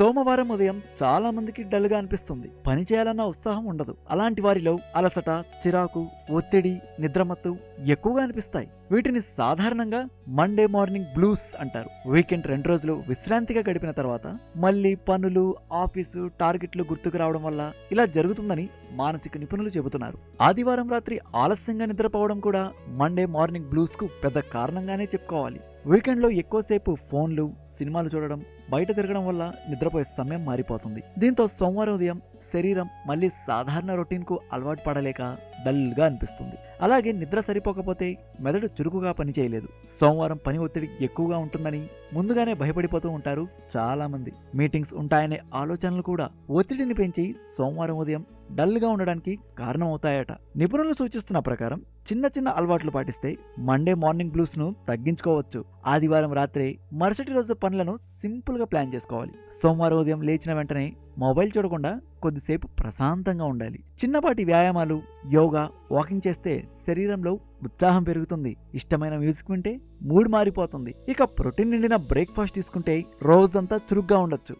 సోమవారం ఉదయం చాలా మందికి డల్ గా అనిపిస్తుంది. పని చేయాలన్న ఉత్సాహం ఉండదు. అలాంటి వారిలో అలసట, చిరాకు, ఒత్తిడి, నిద్రమత్తు ఎక్కువగా అనిపిస్తాయి. వీటిని సాధారణంగా మండే మార్నింగ్ బ్లూస్ అంటారు. వీకెండ్ 2 రోజులు విశ్రాంతిగా గడిపిన తర్వాత మళ్ళీ పనులు, ఆఫీసు, టార్గెట్లు గుర్తుకు రావడం వల్ల ఇలా జరుగుతుందని మానసిక నిపుణులు చెబుతున్నారు. ఆదివారం రాత్రి ఆలస్యంగా నిద్రపోవడం కూడా మండే మార్నింగ్ బ్లూస్ కు పెద్ద కారణంగానే చెప్పుకోవాలి. వీకెండ్ లో ఎక్కువసేపు ఫోన్లు, సినిమాలు చూడడం, బయట తిరగడం వల్ల నిద్రపోయే సమయం మారిపోతుంది. దీంతో సోమవారం ఉదయం శరీరం మళ్ళీ సాధారణ రొటీన్ కు అలవాటు పడలేక డల్ గా అనిపిస్తుంది. అలాగే నిద్ర సరిపోకపోతే మెదడు చురుకుగా పనిచేయలేదు. సోమవారం పని ఒత్తిడి ఎక్కువగా ఉంటుందని ముందుగానే భయపడిపోతూ ఉంటారు చాలా మంది. మీటింగ్స్ ఉంటాయనే ఆలోచనలు కూడా ఒత్తిడిని పెంచి సోమవారం ఉదయం డల్ గా ఉండడానికి కారణమవుతాయట. నిపుణులు సూచిస్తున్న ప్రకారం చిన్న చిన్న అలవాట్లు పాటిస్తే మండే మార్నింగ్ బ్లూస్ ను తగ్గించుకోవచ్చు. ఆదివారం రాత్రే మరుసటి రోజు పనులను సింపుల్ గా ప్లాన్ చేసుకోవాలి. సోమవారం ఉదయం లేచిన వెంటనే మొబైల్ చూడకుండా కొద్దిసేపు ప్రశాంతంగా ఉండాలి. చిన్నపాటి వ్యాయామాలు, యోగా, వాకింగ్ చేస్తే శరీరంలో ఉత్సాహం పెరుగుతుంది. ఇష్టమైన మ్యూజిక్ వింటే మూడ్ మారిపోతుంది. ఇక ప్రోటీన్ నిండిన బ్రేక్ఫాస్ట్ తీసుకుంటే రోజంతా చురుగ్గా ఉండొచ్చు.